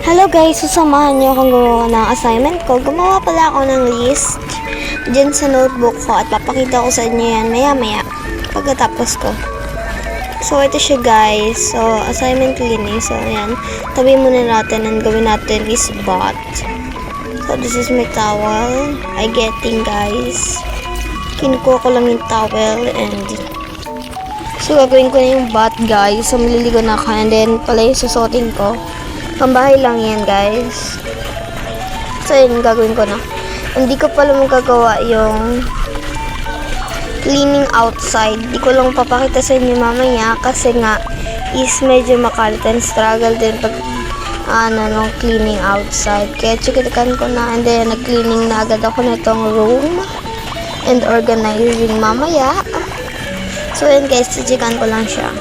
Hello guys, susamahan niyo akong gumawa ng assignment ko. Gumawa pala ako ng list dyan sa notebook ko at papakita ko sa inyo yan maya pagkatapos ko. So ito siya guys. So assignment linis. So ayan, tabi muna natin and gawin natin is bot. So this is my towel. I getting guys. Kinukuha ko lang yung towel and so gagawin ko na yung bot guys. So maliligo na ako and then pala yung susuotin ko. Pambahay lang yan guys. So yun, gagawin ko na. Hindi ko pala magagawa yung cleaning outside. Di ko lang papakita sa inyo mamaya kasi nga is medyo makalit and struggle din pag nung cleaning outside. Kaya chikikan ko na and then nag-cleaning na agad ako nitong room and organizing mamaya. So yun guys, chikikan ko lang siya.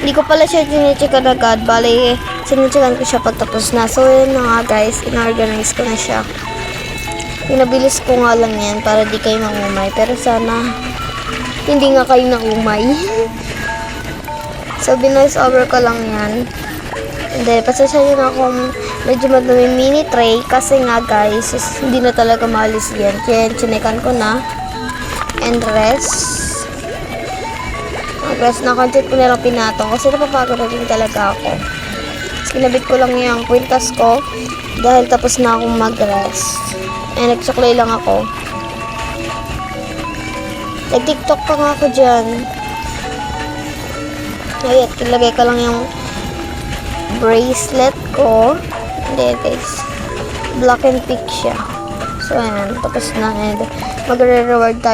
Hindi ko pala siya chinichikan agad. Bale, sinichikan ko siya pagtapos na. So, yun na nga guys. In-organize ko na siya. Pinabilis ko nga lang yan para di kayo maumay. Pero sana, hindi nga kayo naumay. So, binoise over ko lang yan. And then, pasasya nyo na akong medyo madumi mini tray. Kasi nga guys, hindi na talaga maalis yan. Kaya chinikan ko na. And rest. Rest na content ko na lang pinatong kasi napapagod na din talaga ako. Kinabit ko lang yung kwintas ko dahil tapos na akong mag-rest. Nagsuklay lang ako. Nag-tiktok pa nga ako dyan. Ayan, ilagay ko lang yung bracelet ko. Hindi guys. Black and pink siya. So ayan, tapos na and magre-reward tayo.